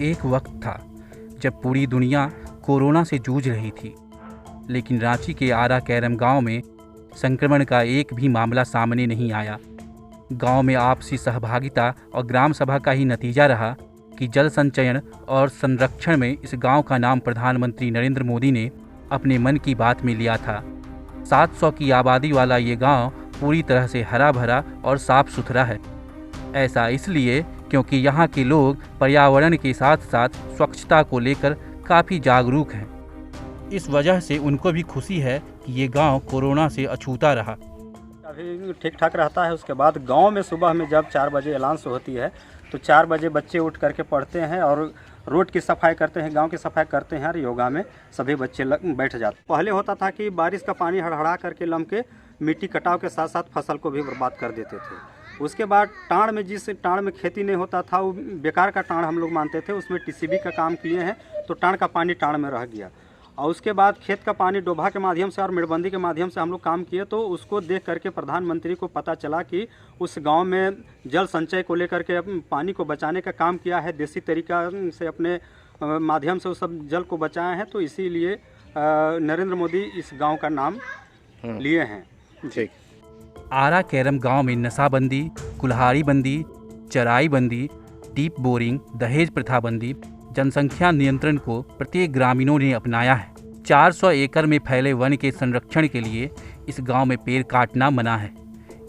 एक वक्त था जब पूरी दुनिया कोरोना से जूझ रही थी, लेकिन रांची के आरा कैरम गांव में संक्रमण का एक भी मामला सामने नहीं आया। गांव में आपसी सहभागिता और ग्राम सभा का ही नतीजा रहा कि जल संचयन और संरक्षण में इस गांव का नाम प्रधानमंत्री नरेंद्र मोदी ने अपने मन की बात में लिया था। 700 की आबादी वाला ये गांव पूरी तरह से हरा भरा और साफ सुथरा है। ऐसा इसलिए क्योंकि यहाँ के लोग पर्यावरण के साथ साथ स्वच्छता को लेकर काफ़ी जागरूक हैं। इस वजह से उनको भी खुशी है कि ये गांव कोरोना से अछूता रहा। अभी ठीक ठाक रहता है। उसके बाद गांव में सुबह में जब 4 बजे अलाउंस होती है तो 4 बजे बच्चे उठ करके पढ़ते हैं और रोड की सफाई करते हैं, गांव की सफाई करते हैं और योगा में सभी बच्चे बैठ जाते हैं। पहले होता था कि बारिश का पानी हड़हड़ा करके लम के मिट्टी कटाव के साथ साथ फसल को भी बर्बाद कर देते थे। उसके बाद टाँड़ में, जिस टाँड़ में खेती नहीं होता था वो बेकार का टाँड़ हम लोग मानते थे, उसमें टीसीबी का काम किए हैं तो टाँड़ का पानी टाँड़ में रह गया। और उसके बाद खेत का पानी डोभा के माध्यम से और मेड़बंदी के माध्यम से हम लोग काम किए तो उसको देख करके प्रधानमंत्री को पता चला कि उस गांव में जल संचय को लेकर के पानी को बचाने का काम किया है, देसी तरीका से अपने माध्यम से उस सब जल को बचाए हैं। तो इसीलिए नरेंद्र मोदी इस गांव का नाम लिए हैं। ठीक। आरा कैरम गांव में नशाबंदी, कुल्हाड़ी बंदी, चराई बंदी, डीप बोरिंग, दहेज प्रथा बंदी, जनसंख्या नियंत्रण को प्रत्येक ग्रामीणों ने अपनाया है। 400 एकड़ में फैले वन के संरक्षण के लिए इस गांव में पेड़ काटना मना है,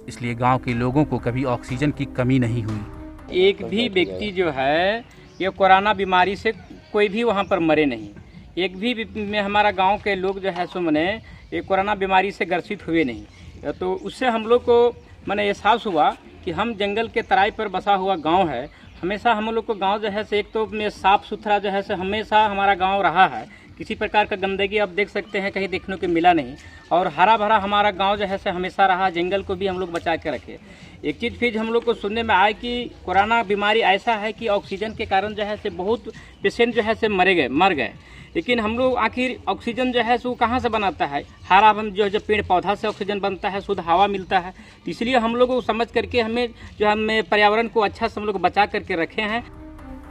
इसलिए गांव के लोगों को कभी ऑक्सीजन की कमी नहीं हुई। एक भी व्यक्ति जो है ये कोरोना बीमारी से कोई भी वहां पर मरे नहीं। एक भी में हमारा गांव के लोग जो है सो मने ये कोरोना बीमारी से ग्रसित हुए नहीं। तो उससे हम लोग को मैंने एहसास हुआ कि हम जंगल के तराई पर बसा हुआ गाँव है। हमेशा हम लोग को गांव जो है से एक तो में साफ़ सुथरा जो है से हमेशा हमारा गांव रहा है। किसी प्रकार का गंदगी आप देख सकते हैं कहीं देखने को मिला नहीं। और हरा भरा हमारा गांव जो है से हमेशा रहा। जंगल को भी हम लोग बचा के रखे। एक चीज़ फिर हम लोग को सुनने में आया कि कोरोना बीमारी ऐसा है कि ऑक्सीजन के कारण जो है से बहुत पेशेंट जो है से मर गए। लेकिन हम लोग आखिर ऑक्सीजन जो है सो कहाँ से बनाता है? हरा हम जो पेड़ पौधा से ऑक्सीजन बनता है, शुद्ध हवा मिलता है। तो इसलिए हम लोग को समझ करके हमें जो हमें पर्यावरण को अच्छा से हम लोग बचा करके रखे हैं।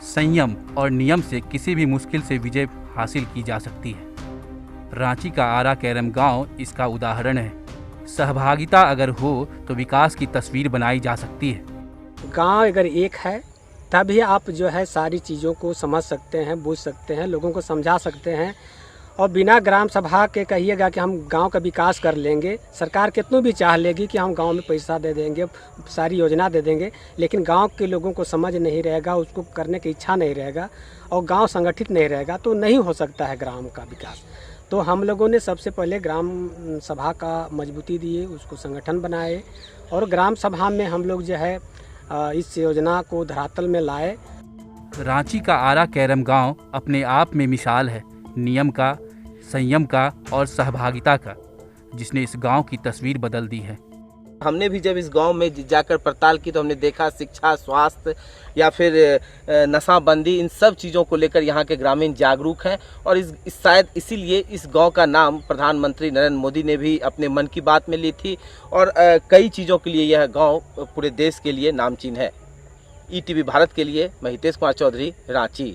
संयम और नियम से किसी भी मुश्किल से विजय हासिल की जा सकती है। रांची का आरा कैरम गांव इसका उदाहरण है। सहभागिता अगर हो तो विकास की तस्वीर बनाई जा सकती है। गांव अगर एक है तभी आप जो है सारी चीज़ों को समझ सकते हैं, बूझ सकते हैं, लोगों को समझा सकते हैं। और बिना ग्राम सभा के कहिएगा कि हम गांव का विकास कर लेंगे, सरकार कितनों भी चाह लेगी कि हम गांव में पैसा दे देंगे, सारी योजना दे देंगे, लेकिन गांव के लोगों को समझ नहीं रहेगा, उसको करने की इच्छा नहीं रहेगा और गांव संगठित नहीं रहेगा तो नहीं हो सकता है ग्राम का विकास। तो हम लोगों ने सबसे पहले ग्राम सभा का मजबूती दिए, उसको संगठन बनाए और ग्राम सभा में हम लोग जो है इस योजना को धरातल में लाए। रांची का आरा कैरम गांव अपने आप में मिसाल है नियम का, संयम का और सहभागिता का, जिसने इस गांव की तस्वीर बदल दी है। हमने भी जब इस गांव में जाकर पड़ताल की तो हमने देखा शिक्षा, स्वास्थ्य या फिर नशाबंदी, इन सब चीज़ों को लेकर यहाँ के ग्रामीण जागरूक हैं। और शायद इसीलिए इस गांव का नाम प्रधानमंत्री नरेंद्र मोदी ने भी अपने मन की बात में ली थी और कई चीज़ों के लिए यह गांव पूरे देश के लिए नामचीन है। ईटीवी भारत के लिए मैं हितेश कुमार चौधरी, रांची।